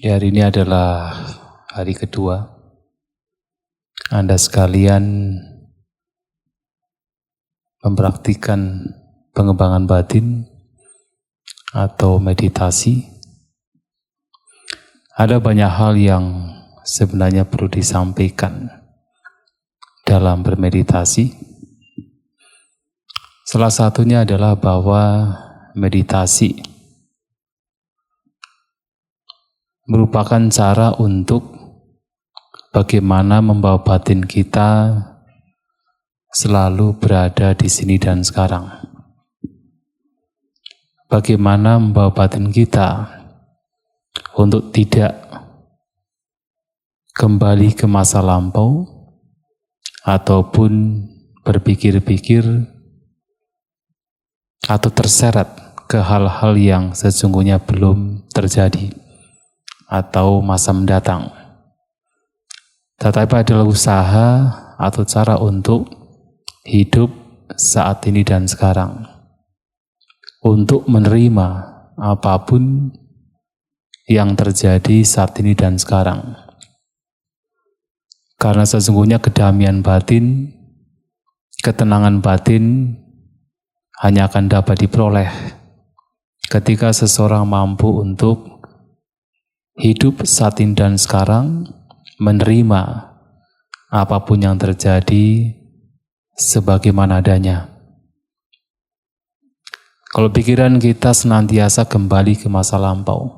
Ya, hari ini adalah hari kedua Anda sekalian mempraktikkan pengembangan batin atau meditasi. Ada banyak hal yang sebenarnya perlu disampaikan dalam bermeditasi. Salah satunya adalah bahwa meditasi merupakan cara untuk bagaimana membawa batin kita selalu berada di sini dan sekarang. Bagaimana membawa batin kita untuk tidak kembali ke masa lampau ataupun berpikir-pikir atau terseret ke hal-hal yang sesungguhnya belum terjadi atau masa mendatang. Tetapi adalah usaha atau cara untuk hidup saat ini dan sekarang, untuk menerima apapun yang terjadi saat ini dan sekarang. Karena sesungguhnya kedamaian batin, ketenangan batin hanya akan dapat diperoleh ketika seseorang mampu untuk hidup saat ini dan sekarang, menerima apapun yang terjadi sebagaimana adanya. Kalau pikiran kita senantiasa kembali ke masa lampau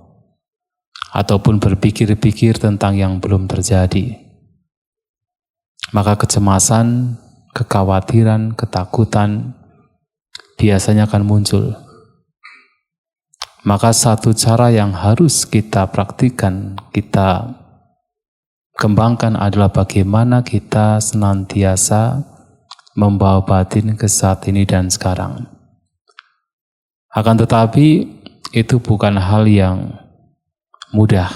ataupun berpikir-pikir tentang yang belum terjadi, maka kecemasan, kekhawatiran, ketakutan biasanya akan muncul. Maka satu cara yang harus kita praktikkan, kita kembangkan adalah bagaimana kita senantiasa membawa batin ke saat ini dan sekarang. Akan tetapi itu bukan hal yang mudah,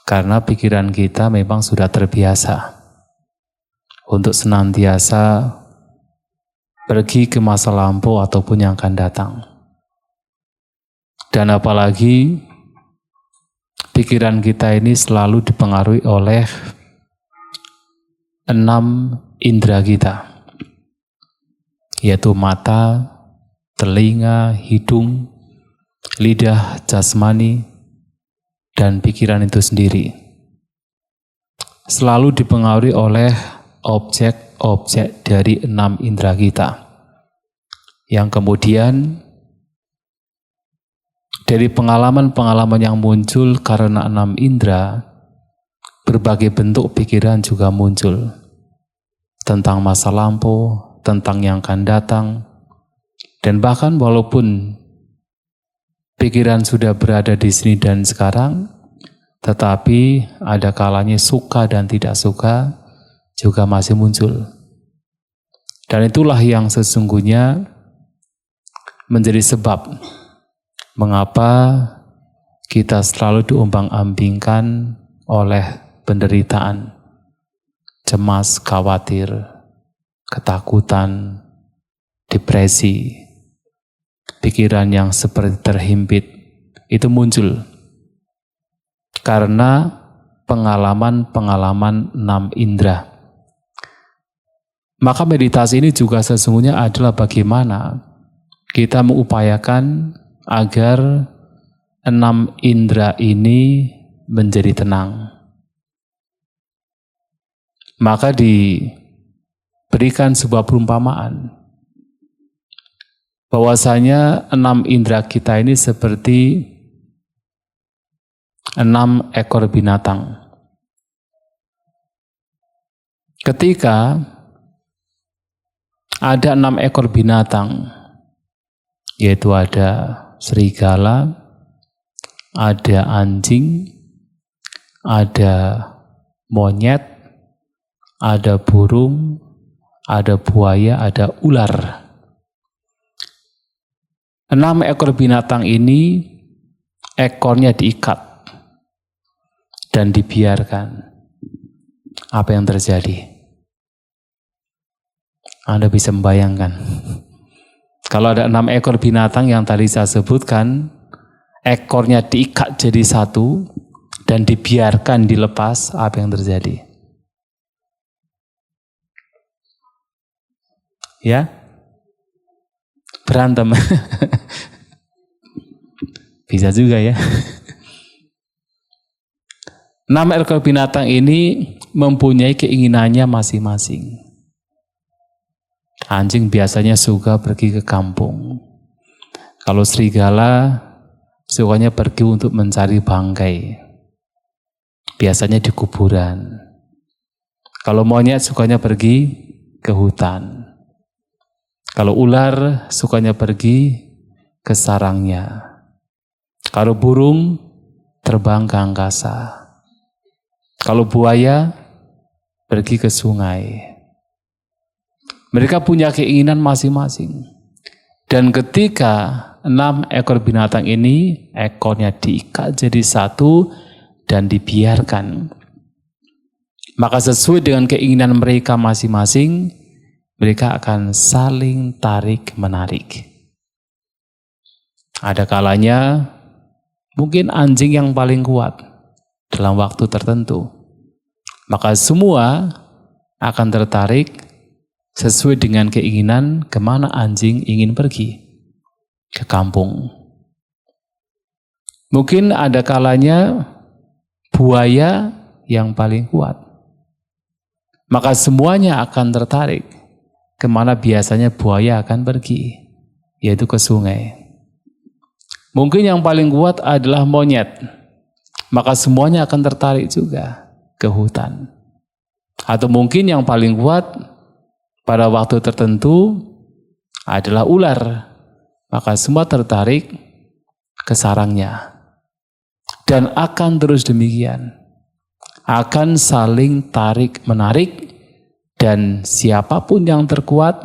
karena pikiran kita memang sudah terbiasa untuk senantiasa pergi ke masa lampau ataupun yang akan datang. Dan apalagi pikiran kita ini selalu dipengaruhi oleh 6 indera kita, yaitu mata, telinga, hidung, lidah, jasmani, dan pikiran itu sendiri. Selalu dipengaruhi oleh objek-objek dari 6 indera kita, yang kemudian dari pengalaman-pengalaman yang muncul karena 6 indera, berbagai bentuk pikiran juga muncul tentang masa lampau, tentang yang akan datang, dan bahkan walaupun pikiran sudah berada di sini dan sekarang, tetapi ada kalanya suka dan tidak suka juga masih muncul. Dan itulah yang sesungguhnya menjadi sebab mengapa kita selalu diombang-ambingkan oleh penderitaan, cemas, khawatir, ketakutan, depresi, pikiran yang seperti terhimpit, itu muncul karena pengalaman-pengalaman 6 indera. Maka meditasi ini juga sesungguhnya adalah bagaimana kita mengupayakan agar 6 indera ini menjadi tenang. Maka diberikan sebuah perumpamaan bahwasanya 6 indera kita ini seperti 6 ekor binatang. Ketika ada 6 ekor binatang, yaitu ada serigala, ada anjing, ada monyet, ada burung, ada buaya, ada ular. 6 ekor binatang ini ekornya diikat dan dibiarkan. Apa yang terjadi? Anda bisa membayangkan. Kalau ada 6 ekor binatang yang tadi saya sebutkan, ekornya diikat jadi satu dan dibiarkan dilepas, apa yang terjadi? Ya, berantem. Bisa juga ya. 6 ekor binatang ini mempunyai keinginannya masing-masing. Anjing biasanya suka pergi ke kampung. Kalau serigala sukanya pergi untuk mencari bangkai. Biasanya di kuburan. Kalau monyet sukanya pergi ke hutan. Kalau ular sukanya pergi ke sarangnya. Kalau burung terbang ke angkasa. Kalau buaya pergi ke sungai. Mereka punya keinginan masing-masing. Dan ketika 6 ekor binatang ini, ekornya diikat jadi satu dan dibiarkan. Maka sesuai dengan keinginan mereka masing-masing, mereka akan saling tarik-menarik. Ada kalanya mungkin anjing yang paling kuat dalam waktu tertentu. Maka semua akan tertarik sesuai dengan keinginan kemana anjing ingin pergi. Ke kampung. Mungkin ada kalanya buaya yang paling kuat. Maka semuanya akan tertarik kemana biasanya buaya akan pergi, yaitu ke sungai. Mungkin yang paling kuat adalah monyet. Maka semuanya akan tertarik juga ke hutan. Atau mungkin yang paling kuat pada waktu tertentu adalah ular. Maka semua tertarik ke sarangnya. Dan akan terus demikian. Akan saling tarik-menarik. Dan siapapun yang terkuat,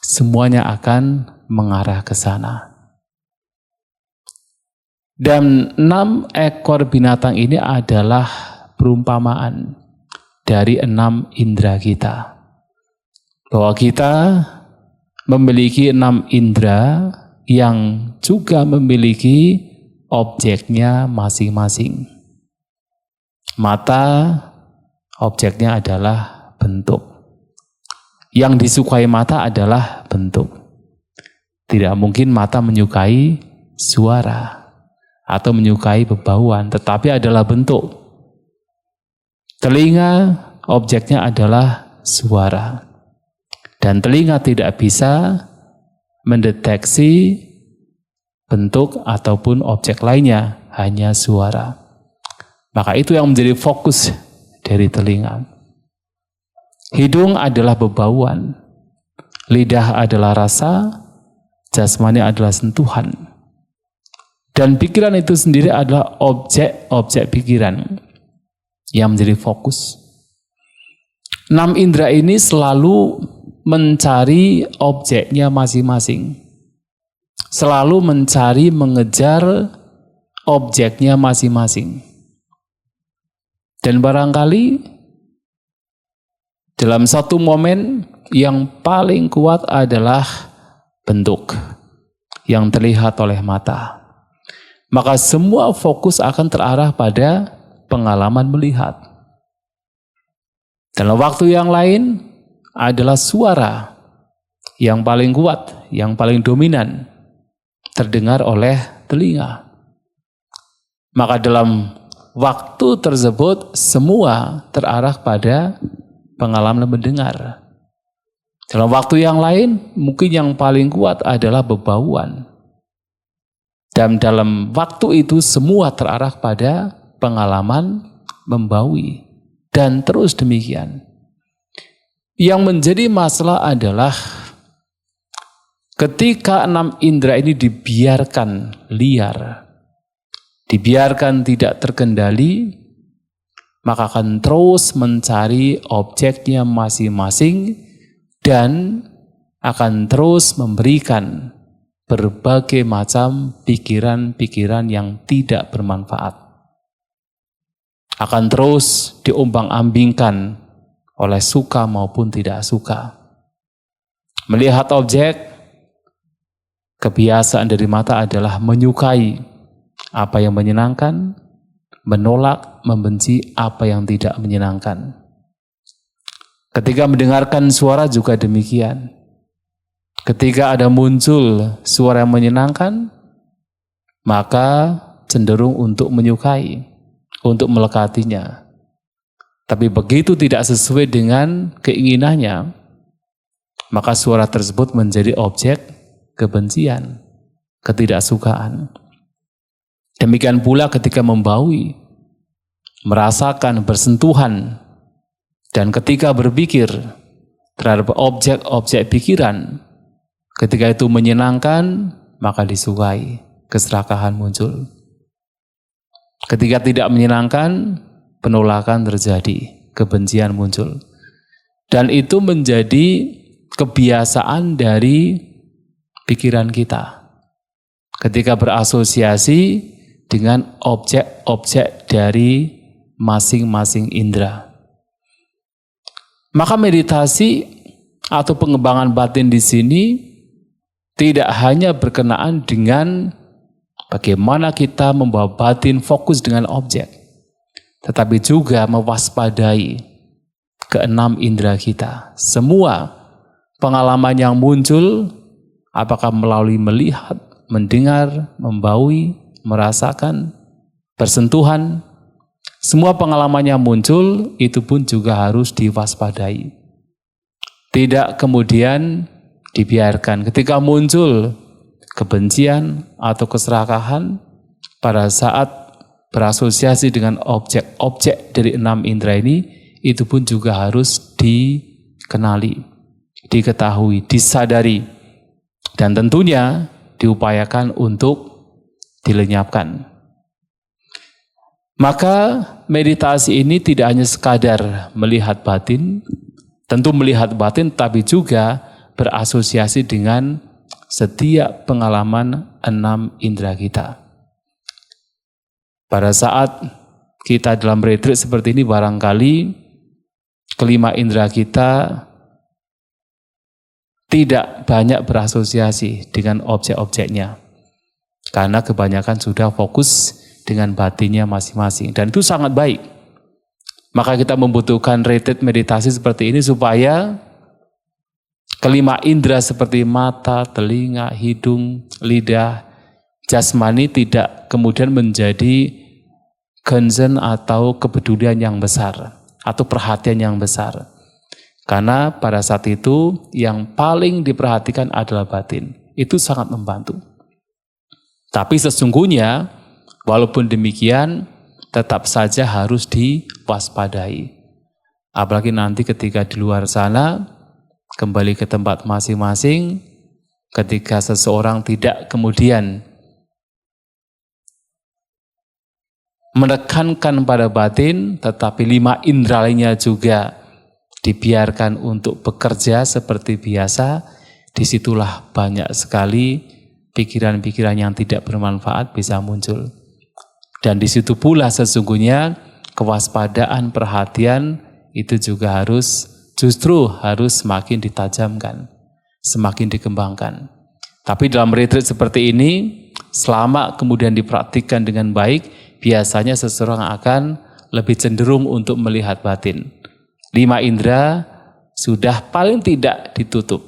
semuanya akan mengarah ke sana. Dan 6 ekor binatang ini adalah perumpamaan dari 6 indera kita. Bahwa kita memiliki 6 indera yang juga memiliki objeknya masing-masing. Mata, objeknya adalah bentuk. Yang disukai mata adalah bentuk. Tidak mungkin mata menyukai suara atau menyukai bebauan, tetapi adalah bentuk. Telinga, objeknya adalah suara. Dan telinga tidak bisa mendeteksi bentuk ataupun objek lainnya, hanya suara. Maka itu yang menjadi fokus dari telinga. Hidung adalah bebauan, lidah adalah rasa, jasmani adalah sentuhan. Dan pikiran itu sendiri adalah objek-objek pikiran yang menjadi fokus. 6 indera ini selalu mencari objeknya masing-masing. Selalu mencari, mengejar objeknya masing-masing. Dan barangkali dalam satu momen yang paling kuat adalah bentuk yang terlihat oleh mata. Maka semua fokus akan terarah pada pengalaman melihat. Dalam waktu yang lain adalah suara yang paling kuat, yang paling dominan, terdengar oleh telinga. Maka dalam waktu tersebut semua terarah pada pengalaman mendengar. Dalam waktu yang lain mungkin yang paling kuat adalah bebauan. Dan dalam waktu itu semua terarah pada pengalaman membaui. Dan terus demikian. Yang menjadi masalah adalah ketika 6 indera ini dibiarkan liar, dibiarkan tidak terkendali, maka akan terus mencari objeknya masing-masing dan akan terus memberikan berbagai macam pikiran-pikiran yang tidak bermanfaat. Akan terus diombang-ambingkan oleh suka maupun tidak suka. Melihat objek, kebiasaan dari mata adalah menyukai apa yang menyenangkan, menolak, membenci apa yang tidak menyenangkan. Ketika mendengarkan suara juga demikian. Ketika ada muncul suara yang menyenangkan, maka cenderung untuk menyukai, untuk melekatinya. Tapi begitu tidak sesuai dengan keinginannya, maka suara tersebut menjadi objek kebencian, ketidaksukaan. Demikian pula ketika membaui, merasakan, bersentuhan, dan ketika berpikir terhadap objek-objek pikiran, ketika itu menyenangkan, maka disukai, keserakahan muncul. Ketika tidak menyenangkan, penolakan terjadi, kebencian muncul. Dan itu menjadi kebiasaan dari pikiran kita. Ketika berasosiasi dengan objek-objek dari masing-masing indera. Maka meditasi atau pengembangan batin di sini tidak hanya berkenaan dengan bagaimana kita membawa batin fokus dengan objek, tetapi juga mewaspadai keenam indera kita. Semua pengalaman yang muncul, apakah melalui melihat, mendengar, membaui, merasakan, bersentuhan, semua pengalaman yang muncul itu pun juga harus diwaspadai. Tidak kemudian dibiarkan. Ketika muncul kebencian atau keserakahan pada saat berasosiasi dengan objek-objek dari enam indera ini, itu pun juga harus dikenali, diketahui, disadari, dan tentunya diupayakan untuk dilenyapkan. Maka meditasi ini tidak hanya sekadar melihat batin, tentu melihat batin, tapi juga berasosiasi dengan setiap pengalaman enam indera kita. Pada saat kita dalam retreat seperti ini, barangkali kelima indera kita tidak banyak berasosiasi dengan objek-objeknya, karena kebanyakan sudah fokus dengan batinnya masing-masing, dan itu sangat baik. Maka kita membutuhkan retreat meditasi seperti ini supaya kelima indera seperti mata, telinga, hidung, lidah, jasmani tidak kemudian menjadi concern atau kepedulian yang besar atau perhatian yang besar. Karena pada saat itu yang paling diperhatikan adalah batin. Itu sangat membantu. Tapi sesungguhnya walaupun demikian, tetap saja harus diwaspadai. Apalagi nanti ketika di luar sana, kembali ke tempat masing-masing, ketika seseorang tidak kemudian menekankan pada batin, tetapi lima indera lainnya juga dibiarkan untuk bekerja seperti biasa, disitulah banyak sekali pikiran-pikiran yang tidak bermanfaat bisa muncul. Dan di situ pula sesungguhnya kewaspadaan, perhatian itu juga justru harus semakin ditajamkan, semakin dikembangkan. Tapi dalam retreat seperti ini, selama kemudian dipraktikkan dengan baik, biasanya seseorang akan lebih cenderung untuk melihat batin. 5 indera sudah paling tidak ditutup.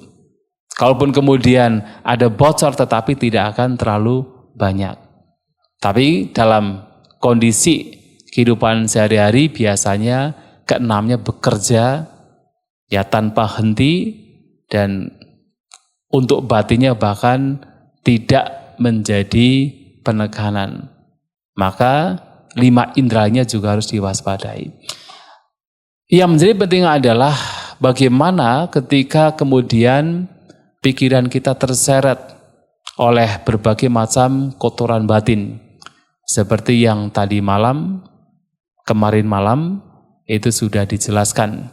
Kalaupun kemudian ada bocor, tetapi tidak akan terlalu banyak. Tapi dalam kondisi kehidupan sehari-hari biasanya keenamnya bekerja ya tanpa henti, dan untuk batinnya bahkan tidak menjadi penekanan. Maka 5 inderanya juga harus diwaspadai. Yang menjadi penting adalah bagaimana ketika kemudian pikiran kita terseret oleh berbagai macam kotoran batin. Seperti yang tadi malam, kemarin malam, itu sudah dijelaskan.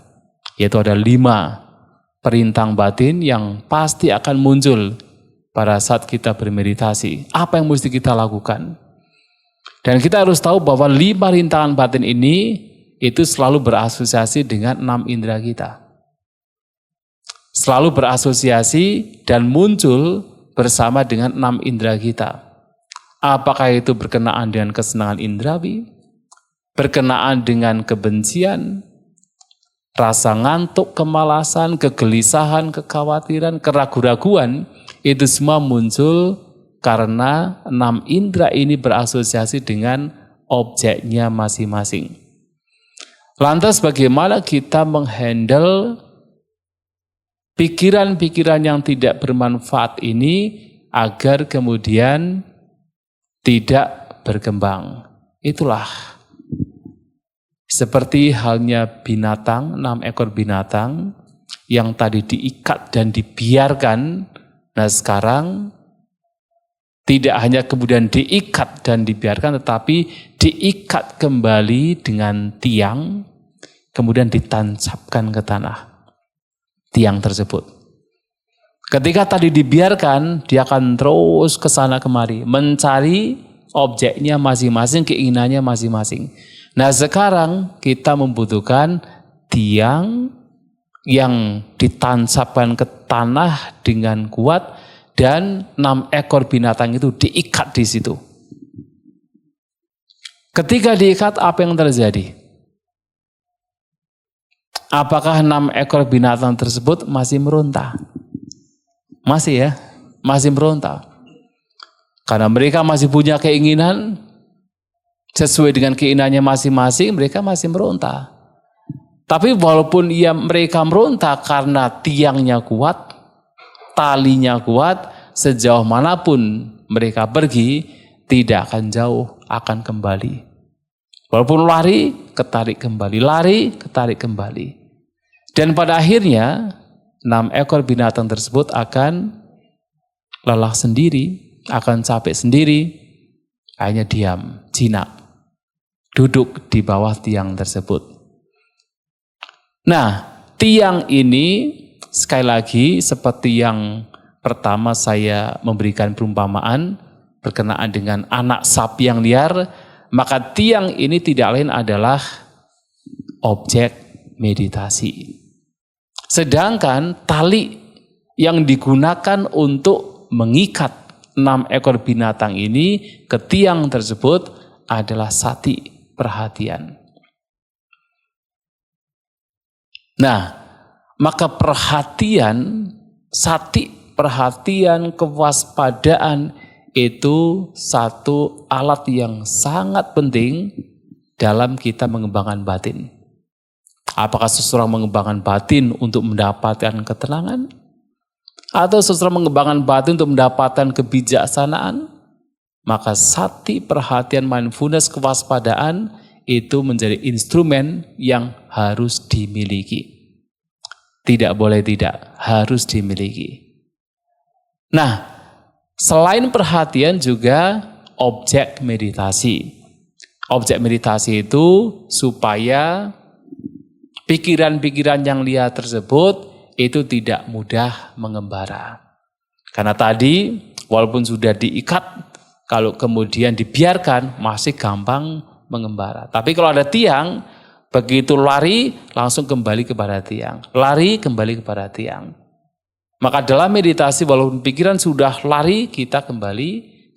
Yaitu ada 5 perintang batin yang pasti akan muncul pada saat kita bermeditasi. Apa yang mesti kita lakukan? Dan kita harus tahu bahwa 5 rintangan batin ini itu selalu berasosiasi dengan 6 indera kita. Selalu berasosiasi dan muncul bersama dengan 6 indera kita. Apakah itu berkenaan dengan kesenangan indrawi, berkenaan dengan kebencian, rasa ngantuk, kemalasan, kegelisahan, kekhawatiran, keraguan-raguan, itu semua muncul karena 6 indera ini berasosiasi dengan objeknya masing-masing. Lantas bagaimana kita menghandle pikiran-pikiran yang tidak bermanfaat ini agar kemudian tidak berkembang? Itulah seperti halnya binatang, 6 ekor binatang yang tadi diikat dan dibiarkan. Nah sekarang tidak hanya kemudian diikat dan dibiarkan, tetapi diikat kembali dengan tiang, kemudian ditancapkan ke tanah tiang tersebut. Ketika tadi dibiarkan, dia akan terus ke sana kemari, mencari objeknya masing-masing, keinginannya masing-masing. Nah sekarang kita membutuhkan tiang yang ditancapkan ke tanah dengan kuat, dan 6 ekor binatang itu diikat di situ. Ketika diikat, apa yang terjadi? Apakah 6 ekor binatang tersebut masih meronta? Masih ya, masih meronta. Karena mereka masih punya keinginan, sesuai dengan keinginannya masing-masing, mereka masih meronta. Tapi walaupun mereka meronta karena tiangnya kuat, talinya kuat, sejauh manapun mereka pergi, tidak akan jauh, akan kembali. Walaupun lari, ketarik kembali, lari, ketarik kembali. Dan pada akhirnya, 6 ekor binatang tersebut akan lelah sendiri, akan capek sendiri, hanya diam, jinak, duduk di bawah tiang tersebut. Nah, tiang ini sekali lagi seperti yang pertama saya memberikan perumpamaan berkenaan dengan anak sapi yang liar, maka tiang ini tidak lain adalah objek meditasi. Sedangkan tali yang digunakan untuk mengikat 6 ekor binatang ini ke tiang tersebut adalah sati, perhatian. Nah, maka perhatian, sati, perhatian, kewaspadaan itu satu alat yang sangat penting dalam kita mengembangkan batin. Apakah seseorang mengembangkan batin untuk mendapatkan ketenangan? Atau seseorang mengembangkan batin untuk mendapatkan kebijaksanaan? Maka sati, perhatian, mindfulness, kewaspadaan itu menjadi instrumen yang harus dimiliki. Tidak boleh tidak, harus dimiliki. Nah, selain perhatian juga objek meditasi. Objek meditasi itu supaya pikiran-pikiran yang liar tersebut itu tidak mudah mengembara. Karena tadi walaupun sudah diikat, kalau kemudian dibiarkan masih gampang mengembara. Tapi kalau ada tiang, begitu lari langsung kembali kepada tiang. Lari kembali kepada tiang. Maka dalam meditasi walaupun pikiran sudah lari, kita kembali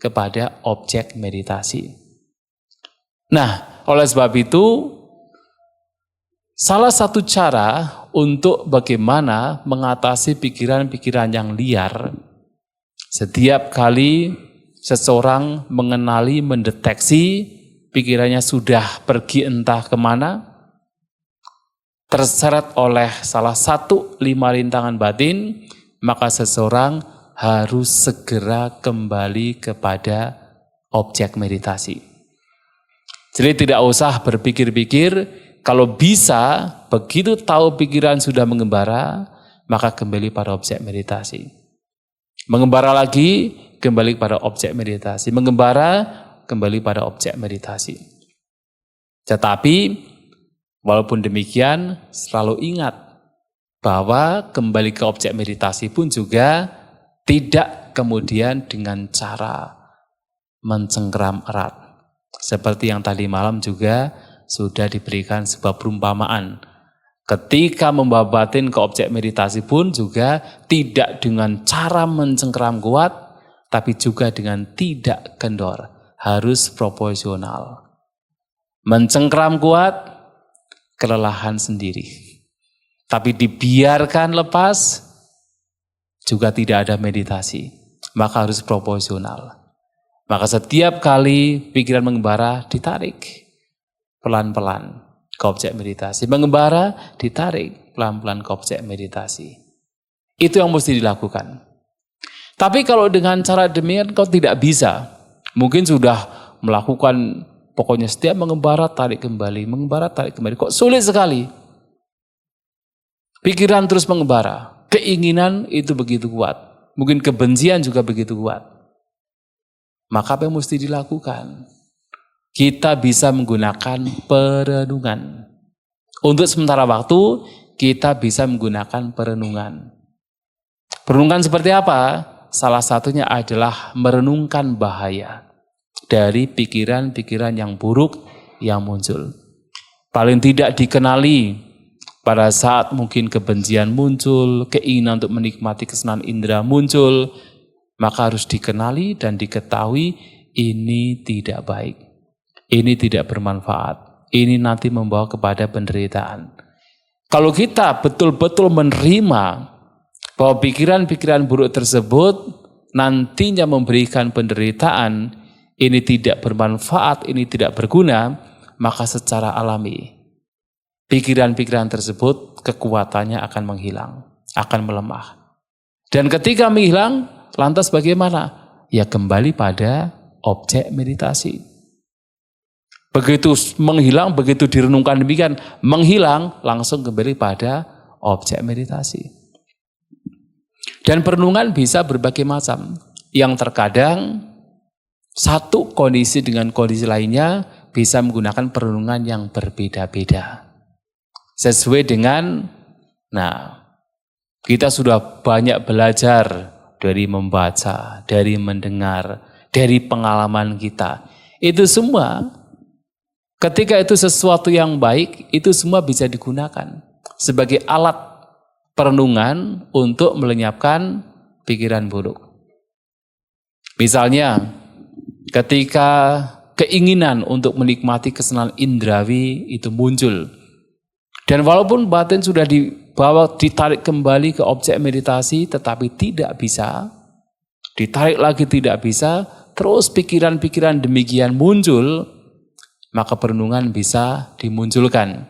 kepada objek meditasi. Nah, oleh sebab itu salah satu cara untuk bagaimana mengatasi pikiran-pikiran yang liar, setiap kali seseorang mengenali, mendeteksi pikirannya sudah pergi entah kemana, terseret oleh salah satu 5 rintangan batin, maka seseorang harus segera kembali kepada objek meditasi. Jadi tidak usah berpikir-pikir, kalau bisa begitu tahu pikiran sudah mengembara, maka kembali pada objek meditasi. Mengembara lagi, kembali pada objek meditasi. Mengembara, kembali pada objek meditasi. Tetapi walaupun demikian, selalu ingat bahwa kembali ke objek meditasi pun juga tidak kemudian dengan cara mencengkeram erat. Seperti yang tadi malam juga sudah diberikan sebuah perumpamaan. Ketika membawa batin ke objek meditasi pun juga tidak dengan cara mencengkeram kuat, tapi juga dengan tidak kendor. harus proporsional. Mencengkram kuat, kelelahan sendiri. Tapi dibiarkan lepas, juga tidak ada meditasi. Maka harus proporsional. Maka setiap kali pikiran mengembara, ditarik pelan-pelan ke objek meditasi. Mengembara, ditarik pelan-pelan ke objek meditasi. Itu yang mesti dilakukan. Tapi kalau dengan cara demikian kau tidak bisa. Mungkin sudah melakukan, pokoknya setiap mengembara tarik kembali, mengembara tarik kembali. Kok sulit sekali. Pikiran terus mengembara. Keinginan itu begitu kuat. Mungkin kebencian juga begitu kuat. Maka apa yang mesti dilakukan? Kita bisa menggunakan perenungan. Untuk sementara waktu, kita bisa menggunakan perenungan. Perenungan seperti apa? Salah satunya adalah merenungkan bahaya dari pikiran-pikiran yang buruk yang muncul. Paling tidak dikenali pada saat mungkin kebencian muncul, keinginan untuk menikmati kesenangan indera muncul, maka harus dikenali dan diketahui ini tidak baik. Ini tidak bermanfaat. Ini nanti membawa kepada penderitaan. Kalau kita betul-betul menerima bahwa pikiran-pikiran buruk tersebut nantinya memberikan penderitaan, ini tidak bermanfaat, ini tidak berguna, maka secara alami pikiran-pikiran tersebut kekuatannya akan menghilang, akan melemah. Dan ketika menghilang, lantas bagaimana? Ya kembali pada objek meditasi. Begitu menghilang, begitu direnungkan demikian, menghilang, langsung kembali pada objek meditasi. Dan perenungan bisa berbagai macam. Yang terkadang satu kondisi dengan kondisi lainnya bisa menggunakan perenungan yang berbeda-beda. Sesuai dengan, kita sudah banyak belajar dari membaca, dari mendengar, dari pengalaman kita. Itu semua, ketika itu sesuatu yang baik, itu semua bisa digunakan sebagai alat perenungan untuk melenyapkan pikiran buruk. Misalnya, ketika keinginan untuk menikmati kesenangan indrawi itu muncul, dan walaupun batin sudah dibawa, ditarik kembali ke objek meditasi, tetapi tidak bisa, ditarik lagi tidak bisa, terus pikiran-pikiran demikian muncul, maka perenungan bisa dimunculkan.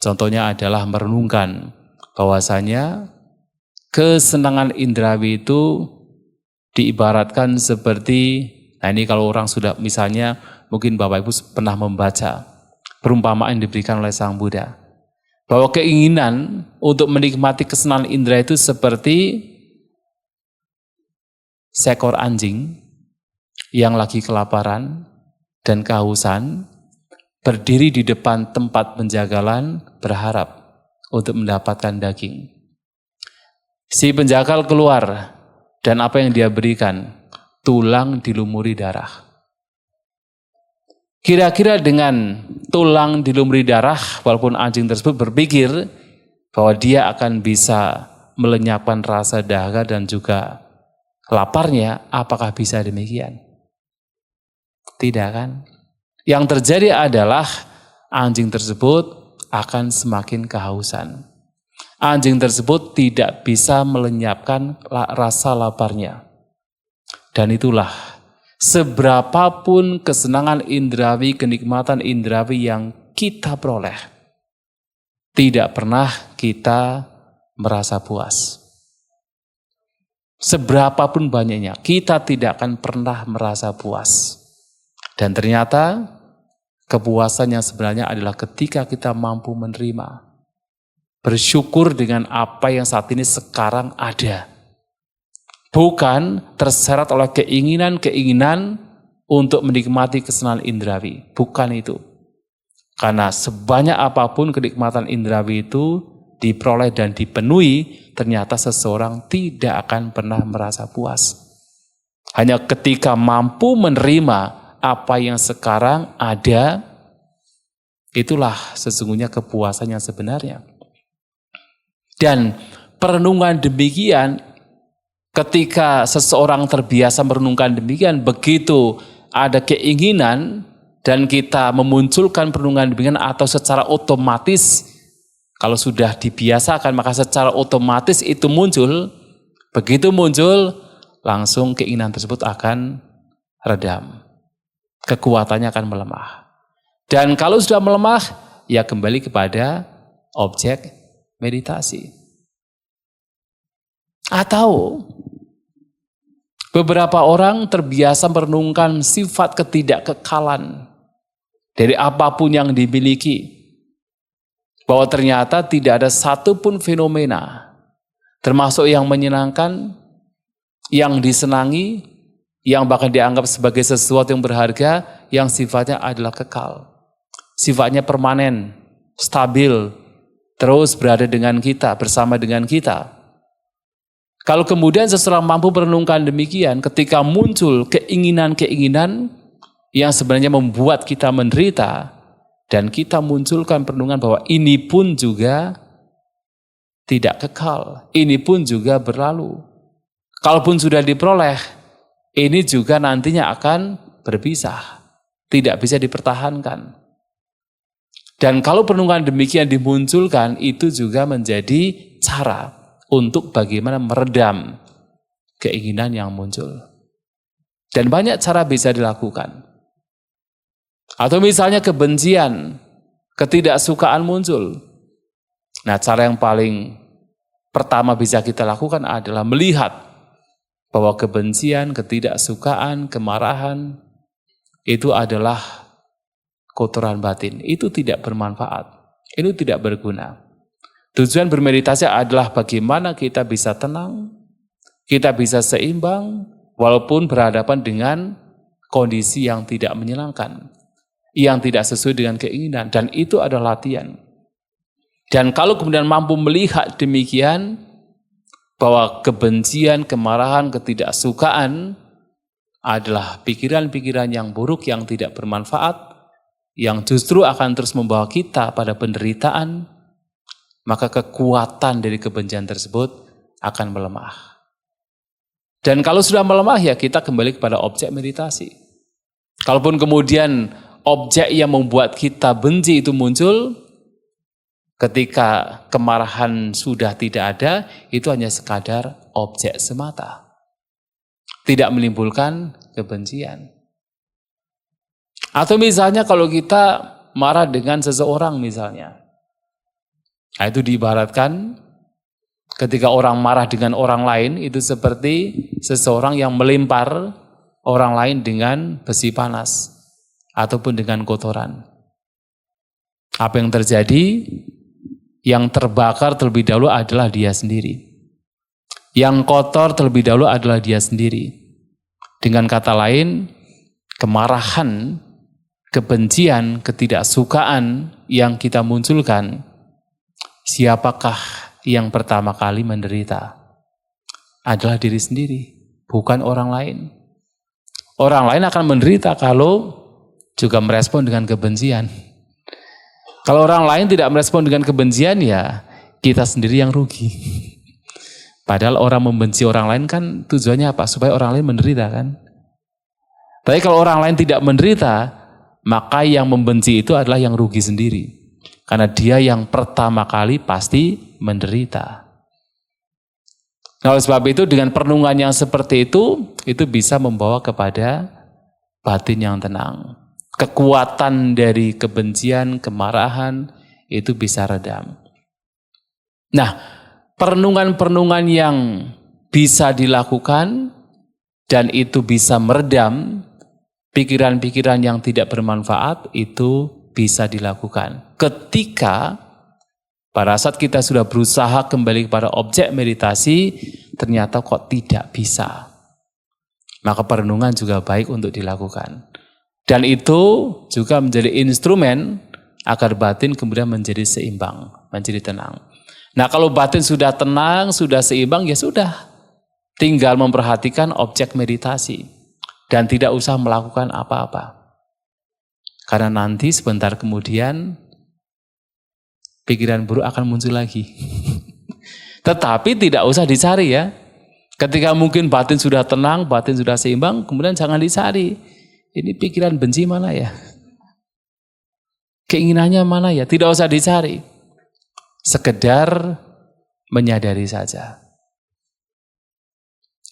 Contohnya adalah merenungkan bahwasanya kesenangan indrawi itu diibaratkan seperti, ini kalau orang sudah, misalnya mungkin Bapak Ibu pernah membaca perumpamaan yang diberikan oleh Sang Buddha, bahwa keinginan untuk menikmati kesenangan indera itu seperti seekor anjing yang lagi kelaparan dan kehausan, berdiri di depan tempat penjagalan berharap untuk mendapatkan daging. Si penjagal keluar dan apa yang dia berikan? Tulang dilumuri darah. Kira-kira dengan tulang dilumuri darah, walaupun anjing tersebut berpikir bahwa dia akan bisa melenyapkan rasa dahaga dan juga laparnya, apakah bisa demikian? Tidak kan? Yang terjadi adalah anjing tersebut akan semakin kehausan. Anjing tersebut tidak bisa melenyapkan rasa laparnya. Dan itulah, seberapapun kesenangan indrawi, kenikmatan indrawi yang kita peroleh, tidak pernah kita merasa puas. Seberapapun banyaknya, kita tidak akan pernah merasa puas. Dan ternyata kepuasan yang sebenarnya adalah ketika kita mampu menerima, bersyukur dengan apa yang saat ini sekarang ada. Bukan terseret oleh keinginan-keinginan untuk menikmati kesenangan indrawi. Bukan itu. Karena sebanyak apapun kenikmatan indrawi itu diperoleh dan dipenuhi, ternyata seseorang tidak akan pernah merasa puas. Hanya ketika mampu menerima apa yang sekarang ada, itulah sesungguhnya kepuasan yang sebenarnya. Dan perenungan demikian, ketika seseorang terbiasa merenungkan demikian, begitu ada keinginan dan kita memunculkan perenungan demikian atau secara otomatis, kalau sudah dibiasakan maka secara otomatis itu muncul, begitu muncul langsung keinginan tersebut akan redam. Kekuatannya akan melemah. Dan kalau sudah melemah, ya kembali kepada objek meditasi. Atau beberapa orang terbiasa merenungkan sifat ketidakkekalan dari apapun yang dimiliki. Bahwa ternyata tidak ada satupun fenomena, termasuk yang menyenangkan, yang disenangi, yang bahkan dianggap sebagai sesuatu yang berharga, yang sifatnya adalah kekal. Sifatnya permanen, stabil, terus berada dengan kita, bersama dengan kita. Kalau kemudian seseorang mampu merenungkan demikian, ketika muncul keinginan-keinginan yang sebenarnya membuat kita menderita, dan kita munculkan perenungan bahwa ini pun juga tidak kekal, ini pun juga berlalu. Kalaupun sudah diperoleh, ini juga nantinya akan berpisah, tidak bisa dipertahankan. Dan kalau perenungan demikian dimunculkan, itu juga menjadi cara untuk bagaimana meredam keinginan yang muncul. Dan banyak cara bisa dilakukan. Atau misalnya kebencian, ketidaksukaan muncul. Nah, cara yang paling pertama bisa kita lakukan adalah melihat bahwa kebencian, ketidaksukaan, kemarahan itu adalah kotoran batin. Itu tidak bermanfaat. Itu tidak berguna. Tujuan bermeditasi adalah bagaimana kita bisa tenang, kita bisa seimbang, walaupun berhadapan dengan kondisi yang tidak menyenangkan, yang tidak sesuai dengan keinginan, dan itu adalah latihan. Dan kalau kemudian mampu melihat demikian, bahwa kebencian, kemarahan, ketidaksukaan adalah pikiran-pikiran yang buruk, yang tidak bermanfaat, yang justru akan terus membawa kita pada penderitaan, maka kekuatan dari kebencian tersebut akan melemah. Dan kalau sudah melemah, ya kita kembali kepada objek meditasi. Kalaupun kemudian objek yang membuat kita benci itu muncul, ketika kemarahan sudah tidak ada, itu hanya sekadar objek semata. Tidak menimbulkan kebencian. Atau misalnya kalau kita marah dengan seseorang misalnya. Nah, itu diibaratkan ketika orang marah dengan orang lain, itu seperti seseorang yang melempar orang lain dengan besi panas ataupun dengan kotoran. Apa yang terjadi? Yang terbakar terlebih dahulu adalah dia sendiri. Yang kotor terlebih dahulu adalah dia sendiri. Dengan kata lain, kemarahan, kebencian, ketidaksukaan yang kita munculkan, siapakah yang pertama kali menderita? Adalah diri sendiri, bukan orang lain. Orang lain akan menderita kalau juga merespon dengan kebencian. Kalau orang lain tidak merespon dengan kebencian, ya kita sendiri yang rugi. Padahal orang membenci orang lain kan tujuannya apa? Supaya orang lain menderita kan? Tapi kalau orang lain tidak menderita, maka yang membenci itu adalah yang rugi sendiri. Karena dia yang pertama kali pasti menderita. Nah, oleh sebab itu dengan perenungan yang seperti itu bisa membawa kepada batin yang tenang. Kekuatan dari kebencian, kemarahan itu bisa redam. Nah, perenungan-perenungan yang bisa dilakukan dan itu bisa meredam pikiran-pikiran yang tidak bermanfaat itu bisa dilakukan. Ketika pada saat kita sudah berusaha kembali kepada objek meditasi, ternyata kok tidak bisa. Maka perenungan juga baik untuk dilakukan. Dan itu juga menjadi instrumen agar batin kemudian menjadi seimbang, menjadi tenang. Nah, kalau batin sudah tenang, sudah seimbang, ya sudah. Tinggal memperhatikan objek meditasi. Dan tidak usah melakukan apa-apa. Karena nanti sebentar kemudian pikiran buruk akan muncul lagi. Tetapi tidak usah dicari ya. Ketika mungkin batin sudah tenang, batin sudah seimbang, kemudian jangan dicari. Ini pikiran benci mana ya? Keinginannya mana ya? Tidak usah dicari. Sekedar menyadari saja.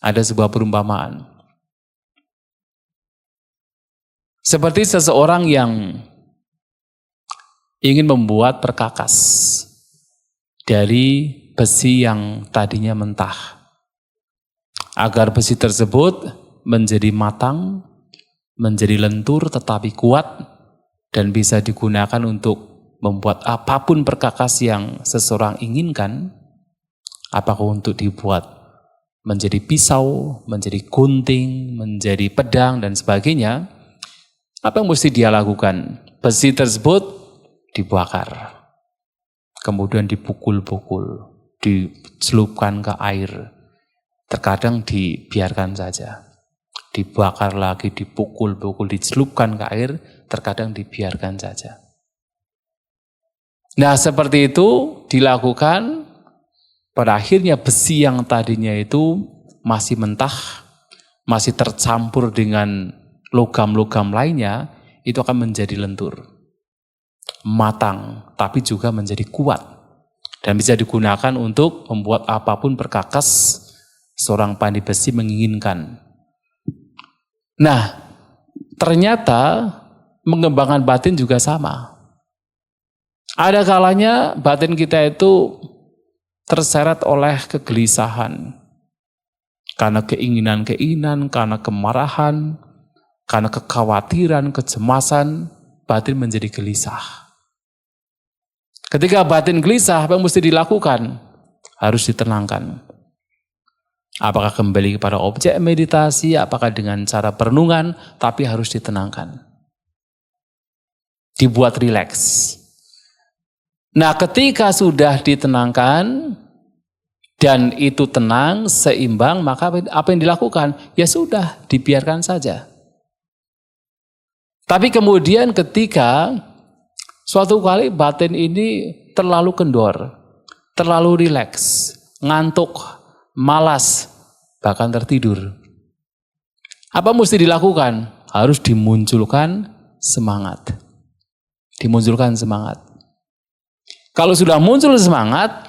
Ada sebuah perumpamaan. Seperti seseorang yang ingin membuat perkakas dari besi yang tadinya mentah. Agar besi tersebut menjadi matang, menjadi lentur tetapi kuat, dan bisa digunakan untuk membuat apapun perkakas yang seseorang inginkan, apakah untuk dibuat menjadi pisau, menjadi gunting, menjadi pedang, dan sebagainya. Apa yang mesti dia lakukan? Besi tersebut dibakar, kemudian dipukul-pukul, dicelupkan ke air, terkadang dibiarkan saja. Dibakar lagi, dipukul-pukul, dicelupkan ke air, terkadang dibiarkan saja. Nah, seperti itu dilakukan, pada akhirnya besi yang tadinya itu masih mentah, masih tercampur dengan logam-logam lainnya, itu akan menjadi lentur, matang, tapi juga menjadi kuat, dan bisa digunakan untuk membuat apapun perkakas seorang pandai besi menginginkan. Nah, ternyata mengembangkan batin juga sama. Ada kalanya batin kita itu terseret oleh kegelisahan, karena keinginan-keinginan, karena kemarahan, karena kekhawatiran, kecemasan, batin menjadi gelisah. Ketika batin gelisah, apa yang mesti dilakukan? Harus ditenangkan. Apakah kembali kepada objek meditasi, apakah dengan cara perenungan, tapi harus ditenangkan. Dibuat rileks. Nah, ketika sudah ditenangkan, dan itu tenang, seimbang, maka apa yang dilakukan? Ya sudah, dibiarkan saja. Tapi kemudian ketika suatu kali batin ini terlalu kendor, terlalu rileks, ngantuk, malas, bahkan tertidur. Apa mesti dilakukan? Harus dimunculkan semangat. Dimunculkan semangat. Kalau sudah muncul semangat,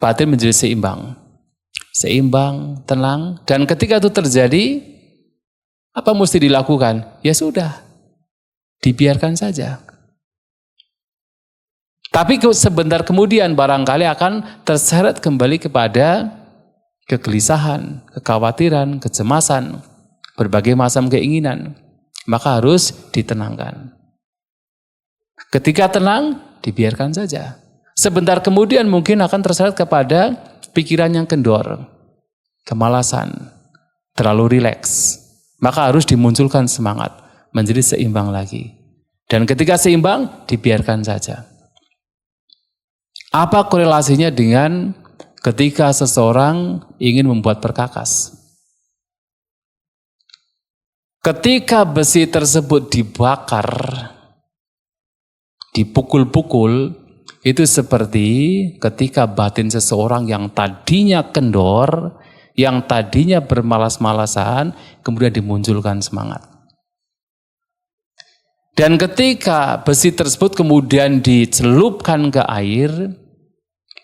batin menjadi seimbang. Seimbang, tenang, dan ketika itu terjadi, apa mesti dilakukan? Ya sudah, dibiarkan saja. Tapi sebentar kemudian barangkali akan terseret kembali kepada kegelisahan, kekhawatiran, kecemasan, berbagai macam keinginan. Maka harus ditenangkan. Ketika tenang, dibiarkan saja. Sebentar kemudian mungkin akan terseret kepada pikiran yang kendor, kemalasan, terlalu rileks. Maka harus dimunculkan semangat, menjadi seimbang lagi. Dan ketika seimbang, dibiarkan saja. Apa korelasinya dengan ketika seseorang ingin membuat perkakas? Ketika besi tersebut dibakar, dipukul-pukul, itu seperti ketika batin seseorang yang tadinya kendor, yang tadinya bermalas-malasan, kemudian dimunculkan semangat. Dan ketika besi tersebut kemudian dicelupkan ke air,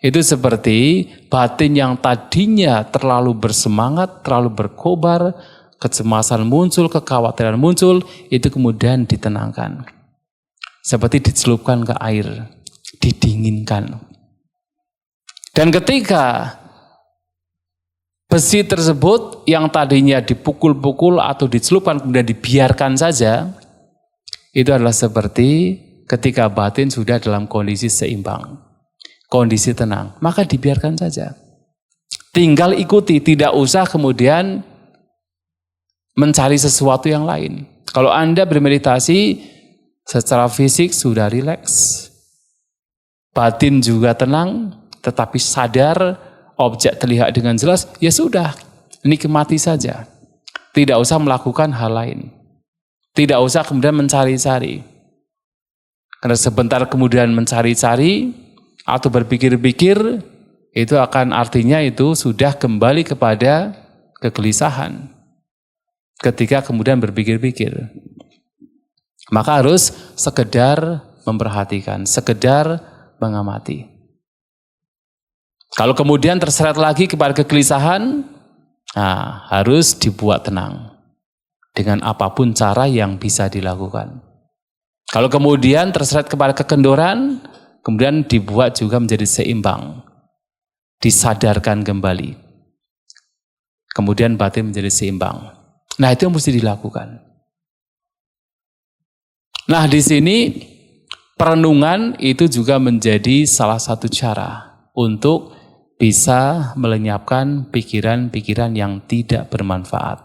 itu seperti batin yang tadinya terlalu bersemangat, terlalu berkobar, kecemasan muncul, kekhawatiran muncul, itu kemudian ditenangkan. Seperti dicelupkan ke air, didinginkan. Dan ketika besi tersebut yang tadinya dipukul-pukul atau dicelupkan kemudian dibiarkan saja, itu adalah seperti ketika batin sudah dalam kondisi seimbang, kondisi tenang, maka dibiarkan saja. Tinggal ikuti, tidak usah kemudian mencari sesuatu yang lain. Kalau Anda bermeditasi, secara fisik sudah rileks, batin juga tenang, tetapi sadar, objek terlihat dengan jelas, ya sudah, nikmati saja. Tidak usah melakukan hal lain. Tidak usah kemudian mencari-cari. Karena sebentar kemudian mencari-cari atau berpikir-pikir, itu akan artinya itu sudah kembali kepada kegelisahan. ketika kemudian berpikir-pikir. Maka harus sekedar memperhatikan, sekedar mengamati. Kalau kemudian terseret lagi kepada kegelisahan, harus dibuat tenang dengan apapun cara yang bisa dilakukan. Kalau kemudian terseret kepada kekendoran, kemudian dibuat juga menjadi seimbang, disadarkan kembali. Kemudian batin menjadi seimbang. Nah, itu yang mesti dilakukan. Nah, di sini perenungan itu juga menjadi salah satu cara untuk bisa melenyapkan pikiran-pikiran yang tidak bermanfaat.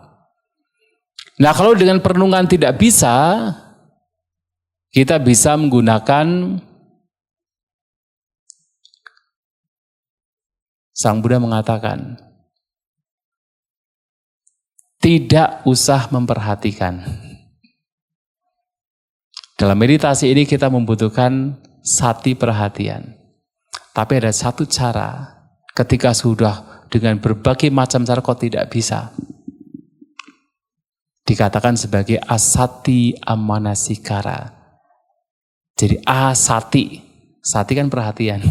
Nah, kalau dengan perenungan tidak bisa, kita bisa menggunakan, Sang Buddha mengatakan, tidak usah memperhatikan. Dalam meditasi ini kita membutuhkan sati perhatian. Tapi ada satu cara, ketika sudah dengan berbagai macam cara kok tidak bisa, dikatakan sebagai asati amanasikara. Jadi asati, sati kan perhatian.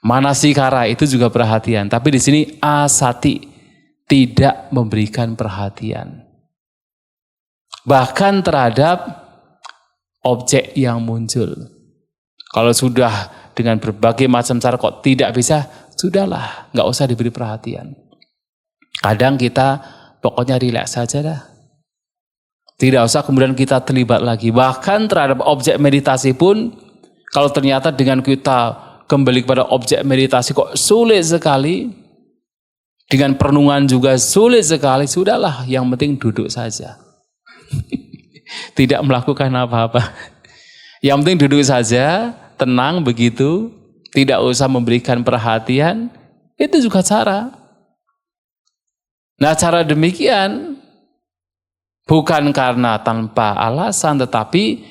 Manasikara itu juga perhatian, tapi di sini asati, tidak memberikan perhatian. Bahkan terhadap objek yang muncul. Kalau sudah dengan berbagai macam cara kok tidak bisa, sudahlah, nggak usah diberi perhatian. Kadang kita pokoknya rileks saja dah. Tidak usah kemudian kita terlibat lagi. Bahkan terhadap objek meditasi pun, kalau ternyata dengan kita kembali kepada objek meditasi kok sulit sekali, dengan perenungan juga sulit sekali, sudahlah, yang penting duduk saja. Tidak melakukan apa-apa. Yang penting duduk saja, tenang begitu, tidak usah memberikan perhatian, itu juga cara. Nah, cara demikian bukan karena tanpa alasan, tetapi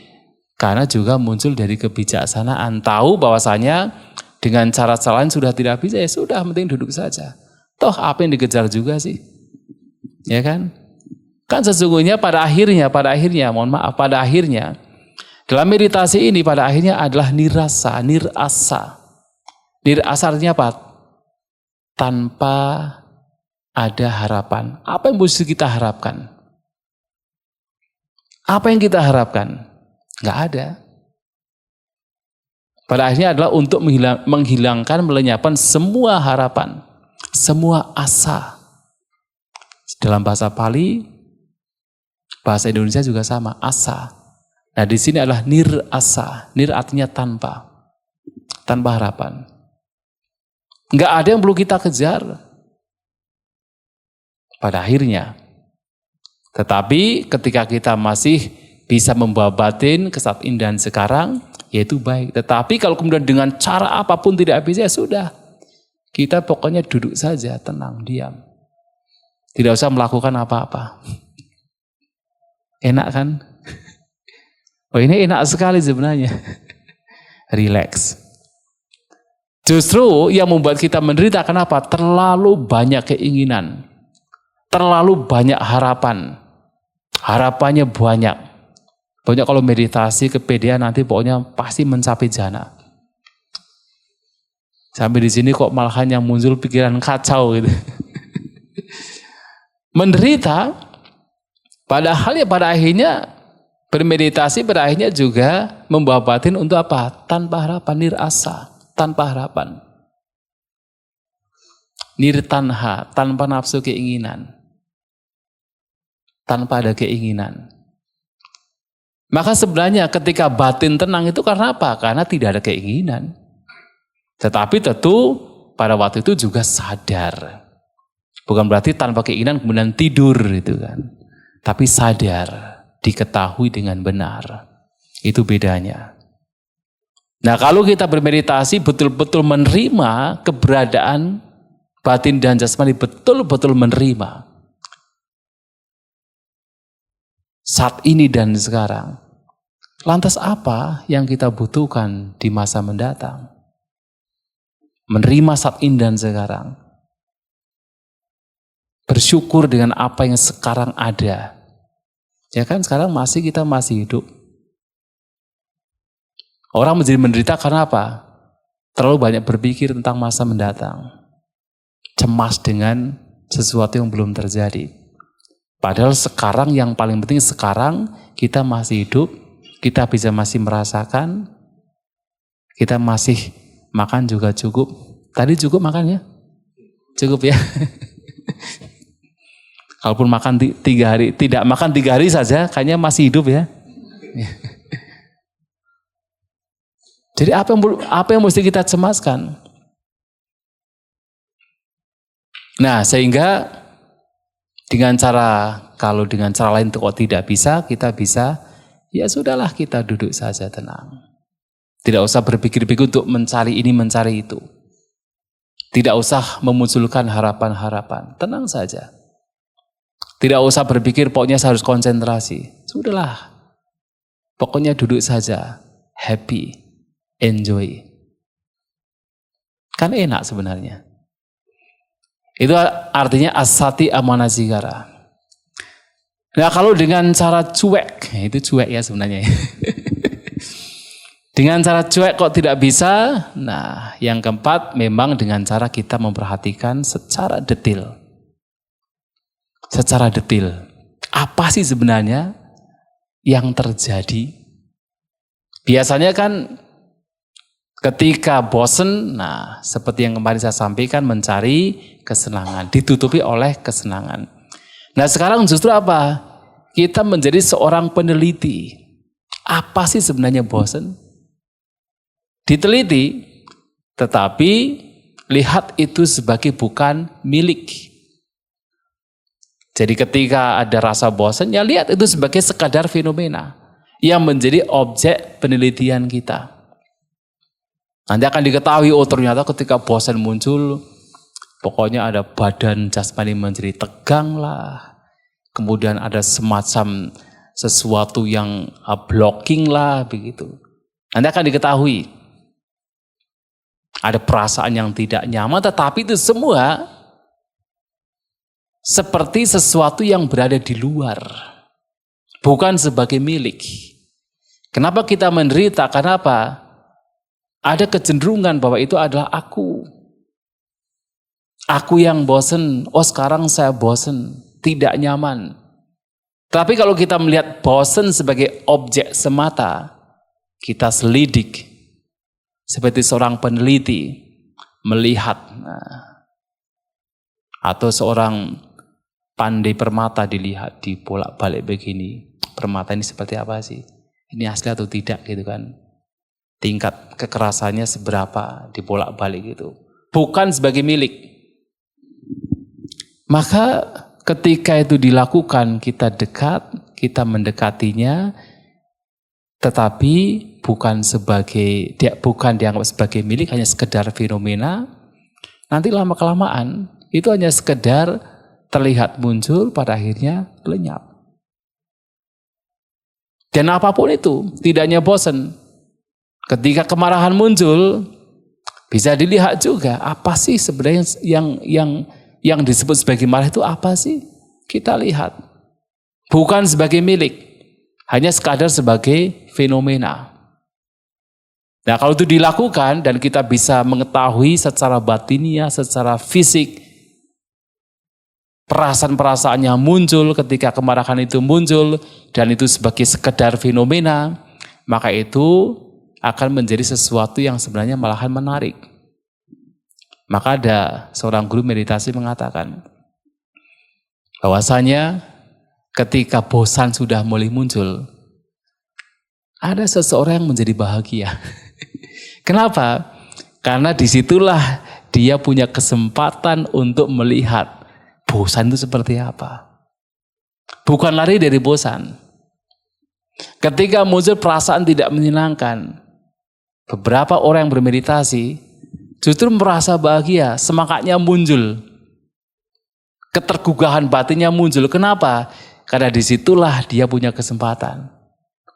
karena juga muncul dari kebijaksanaan. Tahu bahwasanya dengan cara-cara lain sudah tidak bisa, ya sudah, penting duduk saja. Toh apa yang dikejar juga sih? Ya kan? Kan sesungguhnya pada akhirnya, pada akhirnya, dalam meditasi ini pada akhirnya adalah nirasa, nirasa. Nirasa artinya apa? Tanpa ada harapan. Apa yang mesti kita harapkan? Apa yang kita harapkan? Nggak ada. Pada akhirnya adalah untuk menghilangkan, melenyapkan semua harapan, semua asa. Dalam bahasa Pali, bahasa Indonesia juga sama, asa. Nah, di sini adalah nirasa. Nir artinya tanpa harapan. Nggak ada yang perlu kita kejar. Pada akhirnya. Tetapi ketika kita masih bisa membawa batin ke saat ini dan sekarang, yaitu baik. Tetapi kalau kemudian dengan cara apapun tidak bisa, ya sudah. Kita pokoknya duduk saja, tenang, diam. Tidak usah melakukan apa-apa. Enak kan? Oh, ini enak sekali sebenarnya. Relax. Justru yang membuat kita menderita, kenapa? Terlalu banyak keinginan. Terlalu banyak harapan. Harapannya banyak. Pokoknya kalau meditasi, kepedean nanti pokoknya pasti mencapai jana. Sampai di sini kok malahan yang muncul pikiran kacau gitu. Menderita, padahal ya pada akhirnya bermeditasi pada akhirnya juga membawa batin untuk apa? Tanpa harapan, nirasa, tanpa harapan. Nirtanha, tanpa nafsu keinginan. Tanpa ada keinginan. Maka sebenarnya ketika batin tenang itu karena apa? Karena tidak ada keinginan. Tetapi tentu pada waktu itu juga sadar. Bukan berarti tanpa keinginan kemudian tidur itu kan. Tapi sadar, diketahui dengan benar. Itu bedanya. Nah, kalau kita bermeditasi betul-betul menerima keberadaan batin dan jasmani, betul-betul menerima. Saat ini dan sekarang. Lantas apa yang kita butuhkan di masa mendatang? Menerima saat ini dan sekarang. bersyukur dengan apa yang sekarang ada. Ya kan, sekarang kita masih hidup. Orang menjadi menderita karena apa? Terlalu banyak berpikir tentang masa mendatang. Cemas dengan sesuatu yang belum terjadi. Padahal sekarang yang paling penting sekarang kita masih hidup, kita bisa masih merasakan, kita masih makan juga cukup. Tadi cukup makannya? Cukup ya. Kalaupun makan 3 hari, tidak makan 3 hari saja, kayaknya masih hidup ya. Jadi apa yang mesti kita cemaskan? Nah, sehingga kalau dengan cara lain kok tidak bisa, kita bisa, ya sudahlah kita duduk saja tenang. Tidak usah berpikir-pikir untuk mencari ini, mencari itu. Tidak usah memunculkan harapan-harapan, tenang saja. Tidak usah berpikir pokoknya saya harus konsentrasi. Sudahlah, pokoknya duduk saja, happy, enjoy. Kan enak sebenarnya. Itu artinya asati amanazigara. Nah kalau dengan cara cuek, itu cuek ya sebenarnya. Dengan cara cuek kok tidak bisa, nah yang keempat memang dengan cara kita memperhatikan secara detail. Secara detail. Apa sih sebenarnya yang terjadi? Biasanya kan ketika bosen, nah seperti yang kemarin saya sampaikan mencari kesenangan, ditutupi oleh kesenangan. Nah sekarang justru apa? Kita menjadi seorang peneliti. Apa sih sebenarnya bosen? Diteliti, tetapi lihat itu sebagai bukan milik. Jadi ketika ada rasa bosan, ya lihat itu sebagai sekadar fenomena yang menjadi objek penelitian kita. Nanti akan diketahui, oh ternyata ketika bosan muncul, pokoknya ada badan jasmani menjadi tegang lah. Kemudian ada semacam sesuatu yang blocking lah, begitu. Nanti akan diketahui. Ada perasaan yang tidak nyaman, tetapi itu semua seperti sesuatu yang berada di luar, bukan sebagai milik. Kenapa kita menderita? Karena apa? Ada kecenderungan bahwa itu adalah aku. Aku yang bosen, oh sekarang saya bosen, tidak nyaman. Tapi kalau kita melihat bosen sebagai objek semata, kita selidik seperti seorang peneliti melihat, atau seorang pandai permata dilihat, dibolak-balik begini, permata ini seperti apa sih? Ini asli atau tidak gitu kan? Tingkat kekerasannya seberapa, dibolak-balik gitu. Bukan sebagai milik. Maka ketika itu dilakukan, kita dekat, kita mendekatinya, tetapi bukan dianggap sebagai milik, hanya sekedar fenomena. Nanti lama-kelamaan itu hanya sekedar terlihat muncul, pada akhirnya lenyap. Dan apapun itu, tidak hanya bosan. Ketika kemarahan muncul, bisa dilihat juga apa sih sebenarnya yang disebut sebagai marah itu apa sih? Kita lihat. Bukan sebagai milik, hanya sekadar sebagai fenomena. Nah kalau itu dilakukan dan kita bisa mengetahui secara batiniah, secara fisik, perasaan-perasaannya muncul ketika kemarahan itu muncul dan itu sebagai sekedar fenomena, maka itu akan menjadi sesuatu yang sebenarnya malahan menarik. Maka ada seorang guru meditasi mengatakan bahwasanya ketika bosan sudah mulai muncul, ada seseorang yang menjadi bahagia. Kenapa? Karena disitulah dia punya kesempatan untuk melihat bosan itu seperti apa. Bukan lari dari bosan. Ketika muncul perasaan tidak menyenangkan, beberapa orang yang bermeditasi justru merasa bahagia, semangatnya muncul. Ketergugahan batinnya muncul. Kenapa? Karena disitulah dia punya kesempatan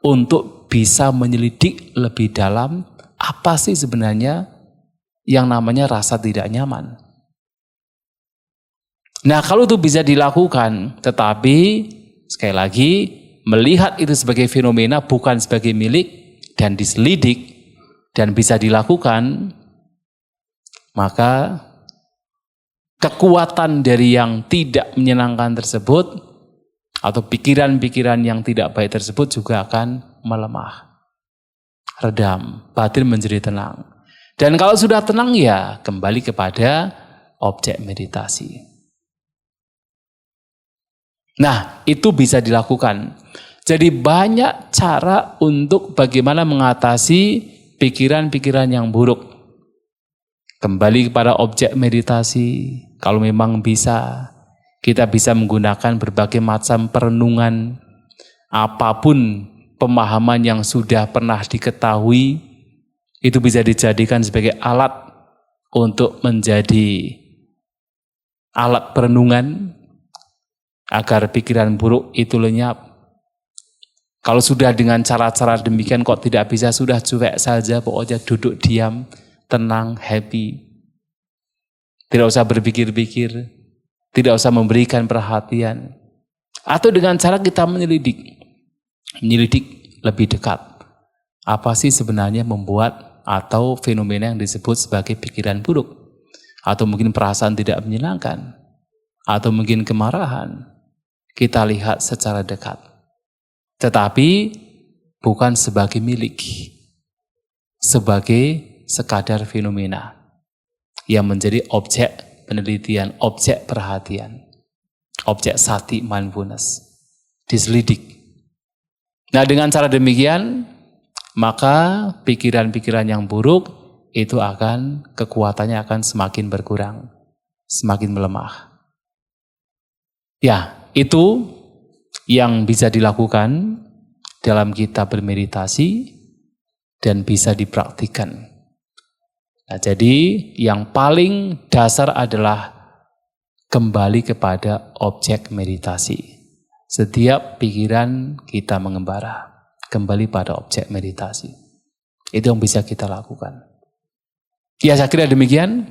untuk bisa menyelidik lebih dalam apa sih sebenarnya yang namanya rasa tidak nyaman. Nah, kalau itu bisa dilakukan, tetapi sekali lagi melihat itu sebagai fenomena bukan sebagai milik dan diselidik dan bisa dilakukan, maka kekuatan dari yang tidak menyenangkan tersebut atau pikiran-pikiran yang tidak baik tersebut juga akan melemah, redam, batin menjadi tenang. Dan kalau sudah tenang ya kembali kepada objek meditasi. Nah, itu bisa dilakukan. Jadi banyak cara untuk bagaimana mengatasi pikiran-pikiran yang buruk. Kembali kepada objek meditasi, kalau memang bisa, kita bisa menggunakan berbagai macam perenungan, apapun pemahaman yang sudah pernah diketahui, itu bisa dijadikan sebagai alat untuk menjadi alat perenungan, agar pikiran buruk itu lenyap. Kalau sudah dengan cara-cara demikian kok tidak bisa, sudah cuek saja, pokoknya duduk diam, tenang, happy. Tidak usah berpikir-pikir, tidak usah memberikan perhatian. Atau dengan cara kita menyelidik lebih dekat. Apa sih sebenarnya membuat atau fenomena yang disebut sebagai pikiran buruk? Atau mungkin perasaan tidak menyenangkan? Atau mungkin kemarahan? Kita lihat secara dekat. Tetapi bukan sebagai milik, sebagai sekadar fenomena yang menjadi objek penelitian, objek perhatian, objek sati mindfulness, diselidik. Nah, dengan cara demikian, maka pikiran-pikiran yang buruk itu kekuatannya akan semakin berkurang, semakin melemah. Ya, itu yang bisa dilakukan dalam kita bermeditasi dan bisa dipraktikkan. Nah, jadi yang paling dasar adalah kembali kepada objek meditasi. Setiap pikiran kita mengembara, kembali pada objek meditasi. Itu yang bisa kita lakukan. Ya, saya kira demikian.